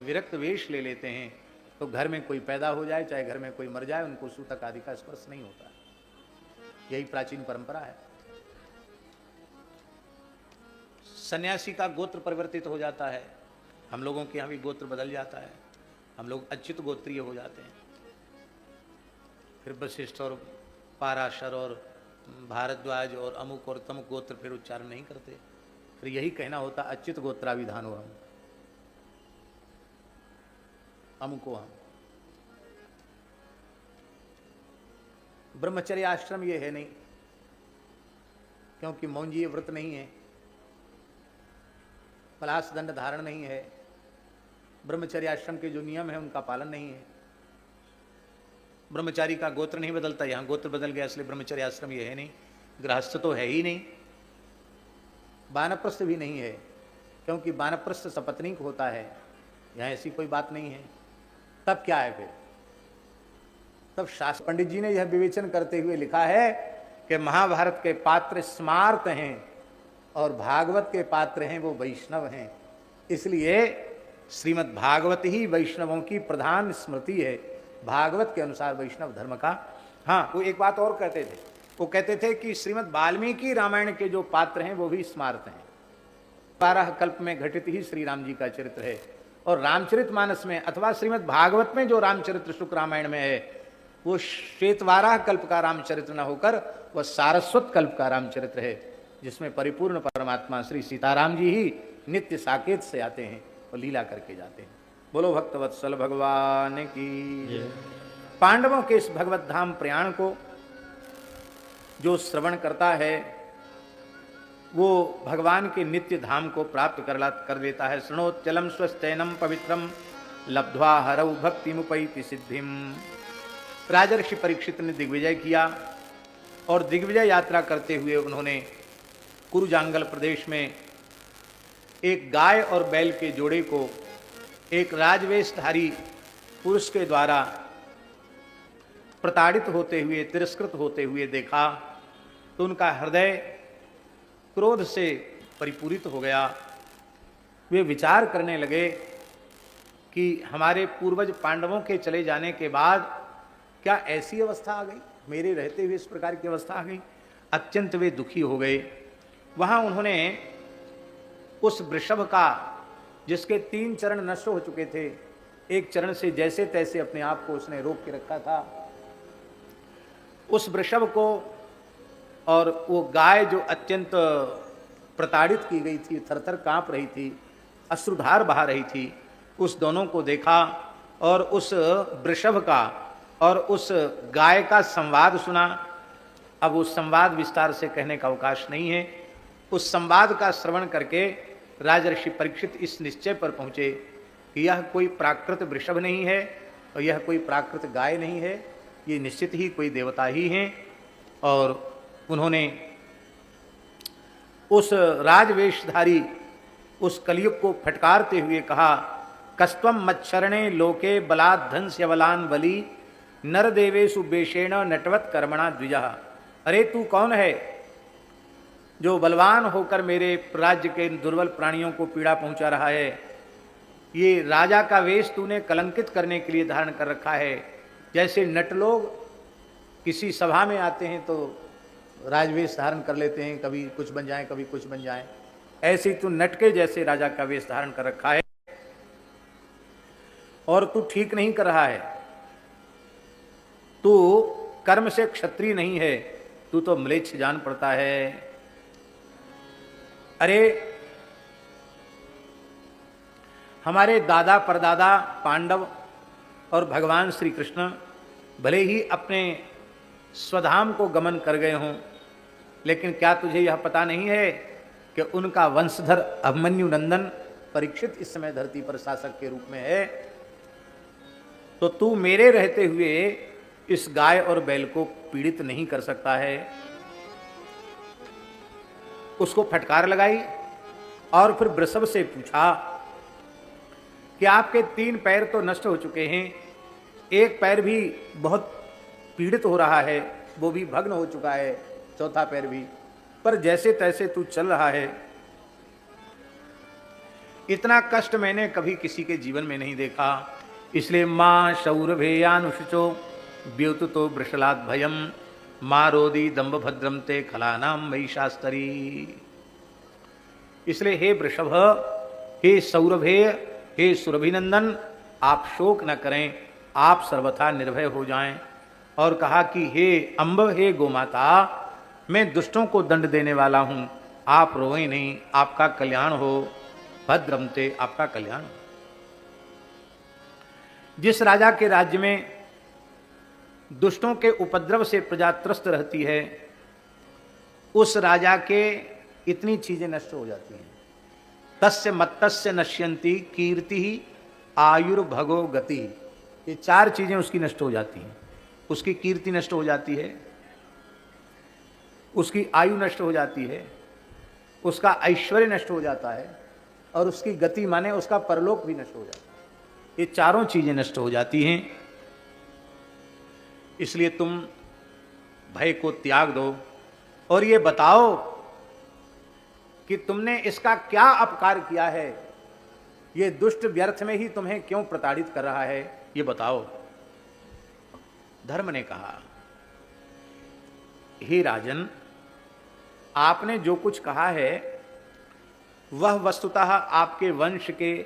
विरक्त वेश ले लेते हैं तो घर में कोई पैदा हो जाए, चाहे घर में कोई मर जाए, उनको सूतक आदि का स्पर्श नहीं होता। यही प्राचीन परंपरा है। सन्यासी का गोत्र परिवर्तित हो जाता है, हम लोगों के यहाँ भी गोत्र बदल जाता है, हम लोग अच्युत गोत्रीय हो जाते हैं। फिर वशिष्ठ और पाराशर और भारद्वाज और अमुक और तमुक गोत्र फिर उच्चारण नहीं करते, फिर यही कहना होता अच्युत गोत्राभिधान हो, हम अमुको हम। ब्रह्मचर्य आश्रम ये है नहीं, क्योंकि मौंजीय व्रत नहीं है, पलाश दंड धारण नहीं है, ब्रह्मचर्य आश्रम के जो नियम है उनका पालन नहीं है। ब्रह्मचारी का गोत्र नहीं बदलता, यहां गोत्र बदल गया इसलिए ब्रह्मचर्य आश्रम ये है नहीं। गृहस्थ तो है ही नहीं, वानप्रस्थ भी नहीं है, क्योंकि वानप्रस्थ सपत्नीक होता है, यहां ऐसी कोई बात नहीं है। तब क्या है फिर? तब शास्त्र पंडित जी ने यह विवेचन करते हुए लिखा है कि महाभारत के पात्र स्मार्त हैं और भागवत के पात्र हैं वो वैष्णव हैं, इसलिए श्रीमद् भागवत ही वैष्णवों की प्रधान स्मृति है। भागवत के अनुसार वैष्णव धर्म का। हाँ, वो एक बात और कहते थे, वो कहते थे कि श्रीमद् वाल्मीकि रामायण के जो पात्र हैं वो भी स्मार्त हैं। 12 कल्प में घटित ही श्री राम जी का चरित्र है, और रामचरितमानस में अथवा श्रीमद् भागवत में जो रामचरित्र शुक्ल रामायण में है वो श्वेतवाराह कल्प का रामचरित्र न होकर वह सारस्वत कल्प का रामचरित्र है, जिसमें परिपूर्ण परमात्मा श्री सीताराम जी ही नित्य साकेत से आते हैं और लीला करके जाते हैं। बोलो भक्तवत्सल भगवान की। पांडवों के इस भगवत धाम प्रयाण को जो श्रवण करता है वो भगवान के नित्य धाम को प्राप्त कर लेता है। शृणोच्चलम स्वस्त्यनम पवित्रम लब्ध्वा हरौ भक्तिमुपैति सिद्धिम। राजर्षि परीक्षित ने दिग्विजय किया, और दिग्विजय यात्रा करते हुए उन्होंने कुरुजांगल प्रदेश में एक गाय और बैल के जोड़े को एक राजवेशधारी पुरुष के द्वारा प्रताड़ित होते हुए, तिरस्कृत होते हुए देखा, तो उनका हृदय क्रोध से परिपूरित हो गया। वे विचार करने लगे कि हमारे पूर्वज पांडवों के चले जाने के बाद क्या ऐसी अवस्था आ गई, मेरे रहते हुए इस प्रकार की अवस्था आ गई। अत्यंत वे दुखी हो गए। वहां उन्होंने उस वृषभ का, जिसके 3 चरण नष्ट हो चुके थे, एक चरण से जैसे तैसे अपने आप को उसने रोक के रखा था, उस वृषभ को और वो गाय जो अत्यंत प्रताड़ित की गई थी, थरथर कांप रही थी, अश्रुधार बहा रही थी, उस दोनों को देखा और उस वृषभ का और उस गाय का संवाद सुना। अब उस संवाद विस्तार से कहने का अवकाश नहीं है। उस संवाद का श्रवण करके राजर्षि परीक्षित इस निश्चय पर पहुंचे कि यह कोई प्राकृत वृषभ नहीं है और यह कोई प्राकृत गाय नहीं है, ये निश्चित ही कोई देवता ही हैं। और उन्होंने उस राजवेशधारी उस कलियुग को फटकारते हुए कहा, कस्त्वम मच्छरणे लोके बलात् धंस्य बलान बली नर देवेशु बेशेण नटवत कर्मणा द्विजा। अरे तू कौन है जो बलवान होकर मेरे राज्य के दुर्बल प्राणियों को पीड़ा पहुंचा रहा है? ये राजा का वेश तूने कलंकित करने के लिए धारण कर रखा है। जैसे नट लोग किसी सभा में आते हैं तो राजवेश धारण कर लेते हैं, कभी कुछ बन जाए कभी कुछ बन जाए, ऐसे तू नट के जैसे राजा का वेश धारण कर रखा है, और तू ठीक नहीं कर रहा है। तू कर्म से क्षत्रिय नहीं है, तू तो म्लेच्छ जान पड़ता है। अरे हमारे दादा परदादा पांडव और भगवान श्री कृष्ण भले ही अपने स्वधाम को गमन कर गए हों, लेकिन क्या तुझे यह पता नहीं है कि उनका वंशधर अभिमन्यु नंदन परीक्षित इस समय धरती पर शासक के रूप में है? तो तू मेरे रहते हुए इस गाय और बैल को पीड़ित नहीं कर सकता है। उसको फटकार लगाई और फिर वृषभ से पूछा कि आपके 3 पैर तो नष्ट हो चुके हैं, एक पैर भी बहुत पीड़ित हो रहा है, वो भी भग्न हो चुका है, चौथा पैर भी, पर जैसे तैसे तू चल रहा है, इतना कष्ट मैंने कभी किसी के जीवन में नहीं देखा। इसलिए माँ शौरभेयानुशुचो व्युततो वृषलाद भयम माँ रोदी दम्भ भद्रम ते खलानाम वही शास्तरी। इसलिए हे वृषभ, हे सौरभेय, हे सुरभिनंदन, आप शोक न करें, आप सर्वथा निर्भय हो जाएं। और कहा कि हे अम्ब, हे गोमाता, मैं दुष्टों को दंड देने वाला हूं, आप रोएं नहीं, आपका कल्याण हो। भद्रमते, आपका कल्याण हो। जिस राजा के राज्य में दुष्टों के उपद्रव से प्रजा त्रस्त रहती है, उस राजा के इतनी चीजें नष्ट हो जाती हैं। तस्य मत्तस्य नश्यंती कीर्ति ही आयुर्भगो गति। ये चार चीजें उसकी नष्ट हो जाती हैं। उसकी कीर्ति नष्ट हो जाती है, उसकी आयु नष्ट हो जाती है, उसका ऐश्वर्य नष्ट हो जाता है, और उसकी गति माने उसका परलोक भी नष्ट हो जाता है। ये चारों चीजें नष्ट हो जाती हैं। इसलिए तुम भय को त्याग दो और ये बताओ कि तुमने इसका क्या अपकार किया है, ये दुष्ट व्यर्थ में ही तुम्हें क्यों प्रताड़ित कर रहा है, ये बताओ। धर्म ने कहा, हे राजन, आपने जो कुछ कहा है वह वस्तुतः आपके वंश के,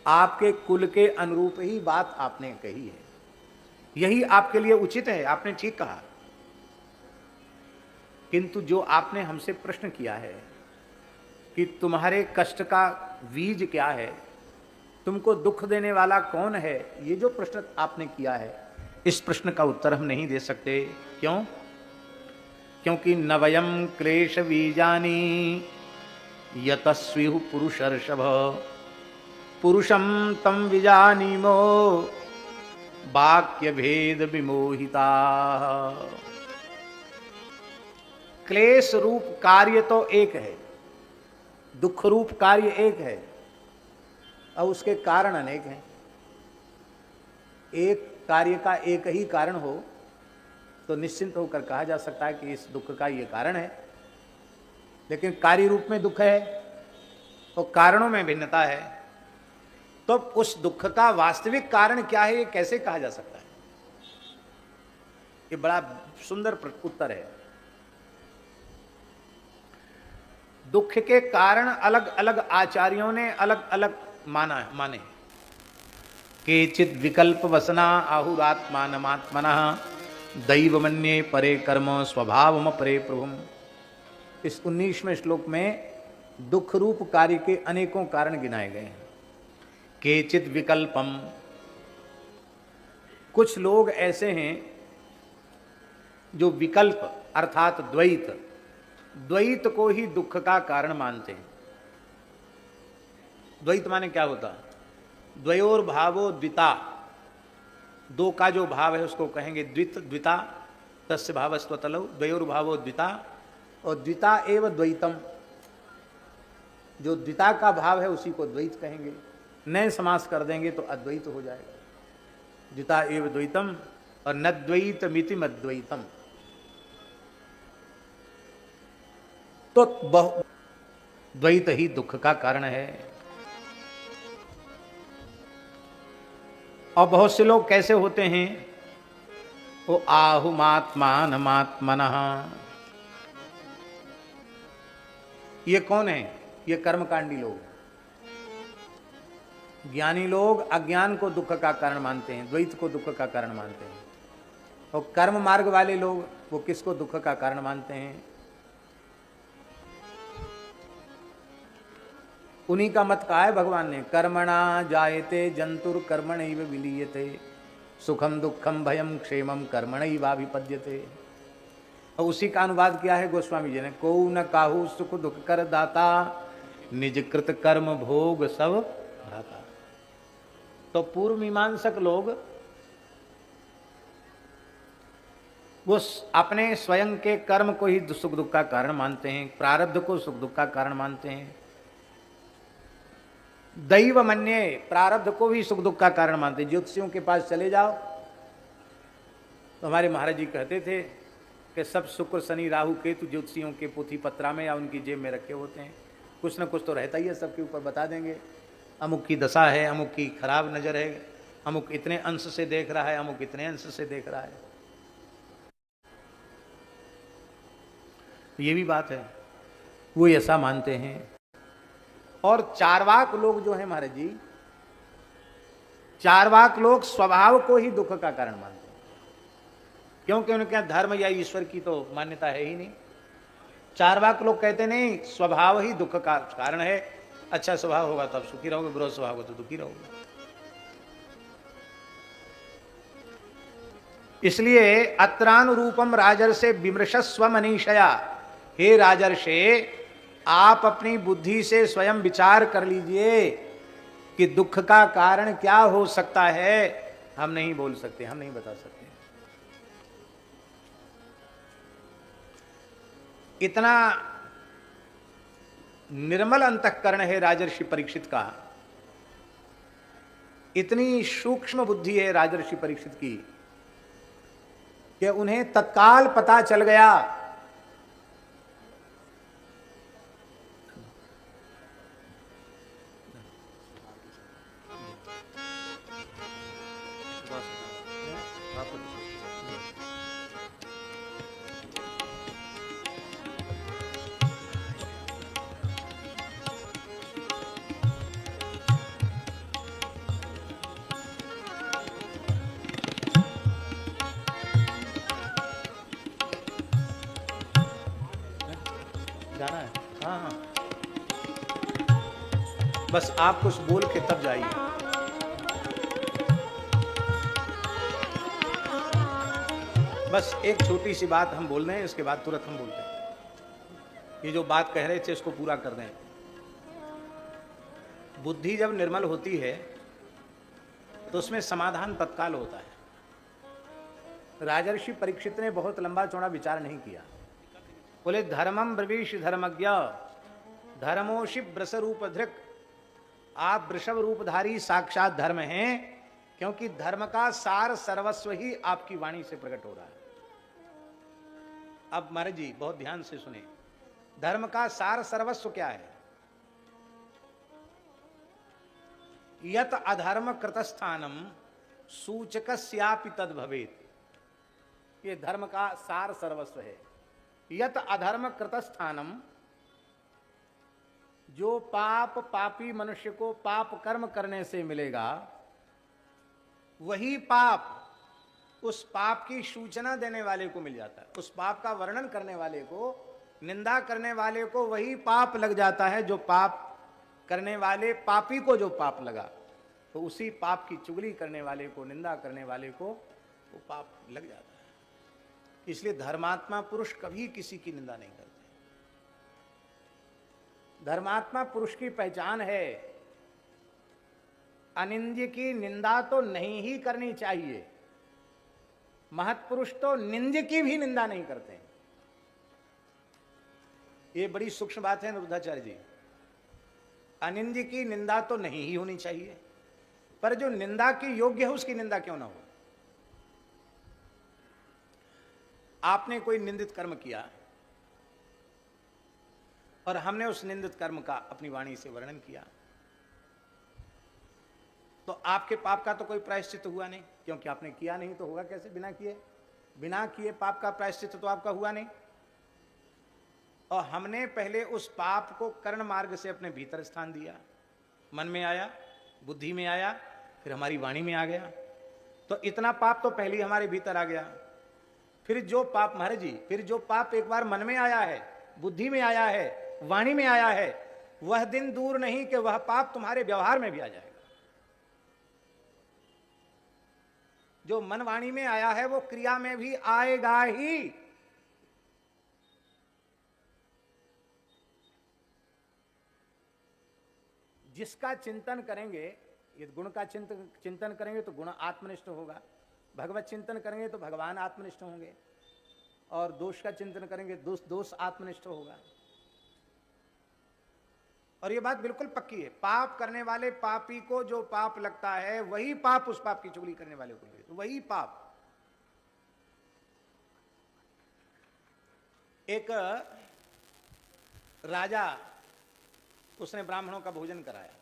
आपके कुल के अनुरूप ही बात आपने कही है। यही आपके लिए उचित है, आपने ठीक कहा। किंतु जो आपने हमसे प्रश्न किया है कि तुम्हारे कष्ट का बीज क्या है, तुमको दुख देने वाला कौन है, ये जो प्रश्न आपने किया है, इस प्रश्न का उत्तर हम नहीं दे सकते। क्यों? क्योंकि नवयम क्लेश बीजानी यतस्विहु पुरुषर्षभ पुरुषम तम विजानीमो वाक्य भेद विमोहिता। क्लेश रूप कार्य तो एक है, दुख रूप कार्य एक है, और उसके कारण अनेक हैं। एक कार्य का एक ही कारण हो तो निश्चिंत होकर कहा जा सकता है कि इस दुख का ये कारण है, लेकिन कार्य रूप में दुख है और कारणों में भिन्नता है, तो उस दुख का वास्तविक कारण क्या है, ये कैसे कहा जा सकता है? ये बड़ा सुंदर उत्तर है। दुख के कारण अलग अलग आचार्यों ने अलग अलग माने। केचित विकल्प वसना आहुरात्मानमात्मनः दैव मन्ये परे कर्म स्वभावम परे प्रभुम। इस 19वें श्लोक में दुख रूप कार्य के अनेकों कारण गिनाए गए हैं। केचित विकल्पम, कुछ लोग ऐसे हैं जो विकल्प अर्थात द्वैत को ही दुख का कारण मानते हैं। द्वैत माने क्या होता? द्वयोर भावो द्विता, दो का जो भाव है उसको कहेंगे द्विता, तस्य भावस्त्वतलौ द्वयोर भावो द्विता, और द्विता एव द्वैतम, जो द्विता का भाव है उसी को द्वैत कहेंगे। नए समास कर देंगे तो अद्वैत हो जाएगा। द्विता एव द्वैतम और न द्वैतमिति मद्वैतम। तो द्वैत ही दुख का कारण है। और बहुत से लोग कैसे होते हैं, वो आहुमात्मानमात्मनः। ये कौन है? ये कर्मकांडी लोग। ज्ञानी लोग अज्ञान को दुख का कारण मानते हैं, द्वैत को दुख का कारण मानते हैं। और कर्म मार्ग वाले लोग वो किसको दुख का कारण मानते हैं? उन्हीं का मत कहा है भगवान ने, कर्मणा जायते जंतुर कर्मणैव विलीयते सुखम दुखम भयम क्षेमम कर्मणैवाभिपद्यते। और उसी का अनुवाद किया है गोस्वामी जी ने, को न काहू सुख दुख कर दाता निज कृत कर्म भोग सब भ्राता। तो पूर्व मीमांसक लोग वो अपने स्वयं के कर्म को ही सुख दुख का कारण मानते हैं, प्रारब्ध को सुख दुख का कारण मानते हैं। दैव मन्ये, प्रारब्ध को भी सुख दुख का कारण मानते हैं। ज्योतिषियों के पास चले जाओ तो हमारे महाराज जी कहते थे कि सब शुक्र शनि राहु केतु ज्योतिषियों के पोथी पत्रा में या उनकी जेब में रखे होते हैं। कुछ ना कुछ तो रहता ही है, सबके ऊपर बता देंगे अमुक की दशा है, अमुक की खराब नजर है, अमुक इतने अंश से देख रहा है, अमुक इतने अंश से देख रहा है। ये भी बात है, वो ऐसा मानते हैं। और चारवाक लोग जो है महाराज जी, चारवाक लोग स्वभाव को ही दुख का कारण मानते हैं, क्योंकि उनके यहाँ धर्म या ईश्वर की तो मान्यता है ही नहीं। चारवाक लोग कहते नहीं, स्वभाव ही दुख का कारण है, अच्छा स्वभाव होगा तो आप सुखी रहोगे, बुरा स्वभाव होगा तो दुखी रहोगे। इसलिए अत्रानुरूपम राजर्षे विमृशस्व मनीषया, हे राजर्षे आप अपनी बुद्धि से स्वयं विचार कर लीजिए कि दुख का कारण क्या हो सकता है। हम नहीं बोल सकते, हम नहीं बता सकते। इतना निर्मल अंतःकरण है राजर्षि परीक्षित का, इतनी सूक्ष्म बुद्धि है राजर्षि परीक्षित की कि उन्हें तत्काल पता चल गया जाना है। हाँ हाँ, बस आप कुछ बोल के तब जाइए। बस एक छोटी सी बात हम बोल रहे हैं, इसके बाद तुरंत हम बोलते हैं। ये जो बात कह रहे थे इसको पूरा कर दें। बुद्धि जब निर्मल होती है तो उसमें समाधान तत्काल होता है। राजर्षि परीक्षित ने बहुत लंबा चौड़ा विचार नहीं किया। बोले धर्मम ब्रवीश धर्मज्ञ धर्मोषि वृष रूप धृक, आप वृषभ रूपधारी साक्षात धर्म हैं, क्योंकि धर्म का सार सर्वस्व ही आपकी वाणी से प्रकट हो रहा है। अब महाराज जी बहुत ध्यान से सुने, धर्म का सार सर्वस्व क्या है? यत अधर्म कृतस्थानम सूचकस्यापि तद भवेत, ये धर्म का सार सर्वस्व है। यत अधर्म कृतस्थानम, जो पाप पापी मनुष्य को पाप कर्म करने से मिलेगा, वही पाप उस पाप की सूचना देने वाले को मिल जाता है। उस पाप का वर्णन करने वाले को, निंदा करने वाले को वही पाप लग जाता है जो पाप करने वाले पापी को जो पाप लगा, तो उसी पाप की चुगली करने वाले को, निंदा करने वाले को वो पाप लग जाता है। इसलिए धर्मात्मा पुरुष कभी किसी की निंदा नहीं करते। धर्मात्मा पुरुष की पहचान है, अनिंद्य की निंदा तो नहीं ही करनी चाहिए। महत्पुरुष तो निंद्य की भी निंदा नहीं करते हैं। ये बड़ी सूक्ष्म बात है निरुद्धाचार्य जी। अनिंद्य की निंदा तो नहीं ही होनी चाहिए, पर जो निंदा की योग्य है उसकी निंदा क्यों ना हो। आपने कोई निंदित कर्म किया और हमने उस निंदित कर्म का अपनी वाणी से वर्णन किया, तो आपके पाप का तो कोई प्रायश्चित हुआ नहीं, क्योंकि आपने किया नहीं तो होगा कैसे? बिना किए पाप का प्रायश्चित तो आपका हुआ नहीं। और हमने पहले उस पाप को कर्ण मार्ग से अपने भीतर स्थान दिया, मन में आया, बुद्धि में आया, फिर हमारी वाणी में आ गया, तो इतना पाप तो पहले ही हमारे भीतर आ गया। फिर जो पाप महाराज जी, फिर जो पाप एक बार मन में आया है, बुद्धि में आया है, वाणी में आया है, वह दिन दूर नहीं कि वह पाप तुम्हारे व्यवहार में भी आ जाएगा। जो मन वाणी में आया है वो क्रिया में भी आएगा ही। जिसका चिंतन करेंगे, ये गुण का चिंतन करेंगे तो गुण आत्मनिष्ठ होगा, भगवत चिंतन करेंगे तो भगवान आत्मनिष्ठ होंगे, और दोष का चिंतन करेंगे दोष आत्मनिष्ठ होगा। और ये बात बिल्कुल पक्की है, पाप करने वाले पापी को जो पाप लगता है वही पाप उस पाप की चुगली करने वाले को लगे, तो वही पाप। एक राजा उसने ब्राह्मणों का भोजन कराया।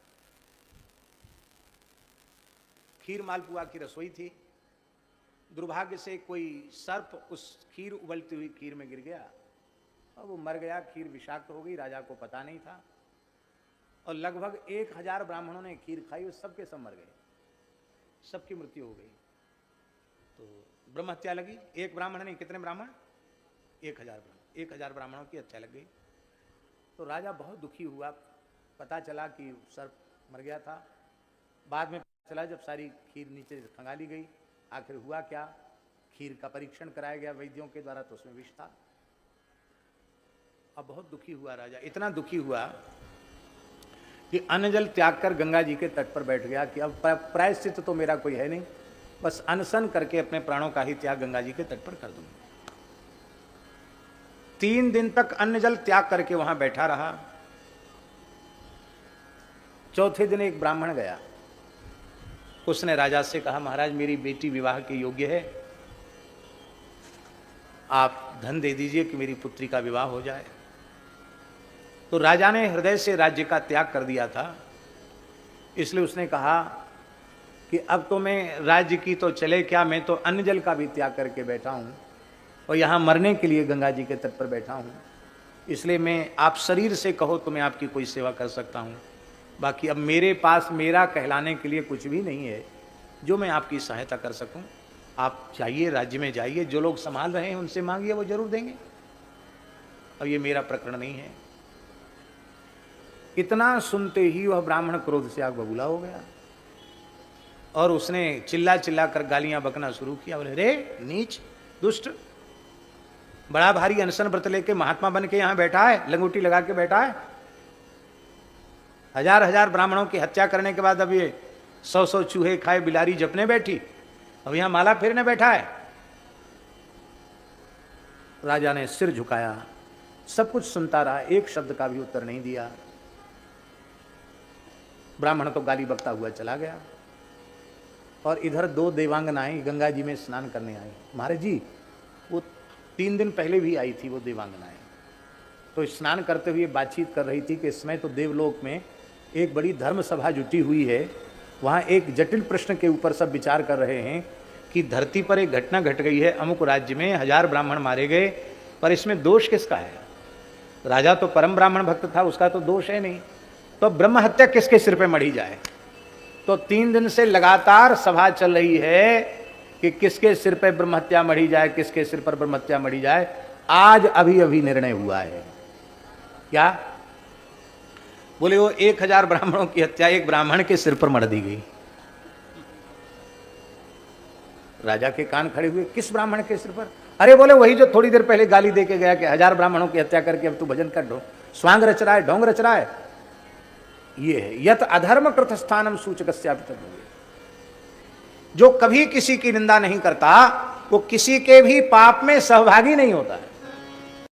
खीर मालपुआ की रसोई थी। दुर्भाग्य से कोई सर्प उस खीर उबलती हुई खीर में गिर गया और वो मर गया। खीर विषाक्त हो गई, राजा को पता नहीं था। और लगभग 1000 ब्राह्मणों ने खीर खाई और सबके सब मर गए, सबकी मृत्यु हो गई। तो ब्रह्म हत्या लगी। एक ब्राह्मण नहीं, कितने ब्राह्मण? 1000 ब्राह्मणों की हत्या लग गई। तो राजा बहुत दुखी हुआ। पता चला कि सर्प मर गया था। बाद में पता चला जब सारी खीर नीचे खंगाली गई, आखिर हुआ क्या? खीर का परीक्षण कराया गया वैद्यों के द्वारा, तो उसमें विष था। अब बहुत दुखी हुआ राजा, इतना दुखी हुआ कि अन्न जल त्याग कर गंगा जी के तट पर बैठ गया कि अब प्रायश्चित तो मेरा कोई है नहीं, बस अनशन करके अपने प्राणों का ही त्याग गंगा जी के तट पर कर दूंगा। 3 दिन तक अन्न जल त्याग करके वहां बैठा रहा। चौथे दिन एक ब्राह्मण गया। उसने राजा से कहा, महाराज मेरी बेटी विवाह के योग्य है, आप धन दे दीजिए कि मेरी पुत्री का विवाह हो जाए। तो राजा ने हृदय से राज्य का त्याग कर दिया था, इसलिए उसने कहा कि अब तो मैं राज्य की तो चले क्या, मैं तो अन्न जल का भी त्याग करके बैठा हूं और यहां मरने के लिए गंगा जी के तट पर बैठा हूं, इसलिए मैं, आप शरीर से कहो तो मैं आपकी कोई सेवा कर सकता हूं, बाकी अब मेरे पास मेरा कहलाने के लिए कुछ भी नहीं है जो मैं आपकी सहायता कर सकूं। आप जाइए, राज्य में जाइए, जो लोग संभाल रहे हैं उनसे मांगिए, वो जरूर देंगे, और ये मेरा प्रकरण नहीं है। इतना सुनते ही वह ब्राह्मण क्रोध से आग बबूला हो गया और उसने चिल्ला चिल्ला कर गालियां बकना शुरू किया। बोले, रे नीच दुष्ट, बड़ा भारी अनशन व्रत लेके महात्मा बन के यहां बैठा है, लंगोटी लगा के बैठा है, 1000 ब्राह्मणों की हत्या करने के बाद अब ये 100 चूहे खाए बिलारी जपने बैठी, अब यहां माला फेरने बैठा है। राजा ने सिर झुकाया, सब कुछ सुनता रहा, एक शब्द का भी उत्तर नहीं दिया। ब्राह्मण तो गाली बकता हुआ चला गया और इधर 2 देवांगनाएं गंगा जी में स्नान करने आई। महाराज जी, वो 3 दिन पहले भी आई थी वो देवांगनाएं, तो स्नान करते हुए बातचीत कर रही थी कि इस समय तो देवलोक में एक बड़ी धर्म सभा जुटी हुई है, वहाँ एक जटिल प्रश्न के ऊपर सब विचार कर रहे हैं कि धरती पर एक घटना घट गई है, अमुक राज्य में 1000 ब्राह्मण मारे गए, पर इसमें दोष किसका है? राजा तो परम ब्राह्मण भक्त था, उसका तो दोष है नहीं, तो ब्रह्म हत्या किसके सिर पे मढ़ी जाए? तो 3 दिन से लगातार सभा चल रही है कि किसके सिर पे ब्रह्म हत्या मढ़ी जाए, किसके सिर पर ब्रह्म हत्या मढ़ी जाए। आज अभी अभी निर्णय हुआ है। क्या? बोले वो 1000 ब्राह्मणों की हत्या एक ब्राह्मण के सिर पर मढ़ दी गई। राजा के कान खड़े हुए, किस ब्राह्मण के सिर पर? अरे बोले वही जो थोड़ी देर पहले गाली दे के गया कि 1000 ब्राह्मणों की हत्या करके अब तू भजन कर दो, स्वांग रच रहा है, ढोंग रच रहा है। ये है यत अधर्म कृत स्थानम सूचकस्यापि तद्भवेत्। जो कभी किसी की निंदा नहीं करता वो किसी के भी पाप में सहभागी नहीं होता है।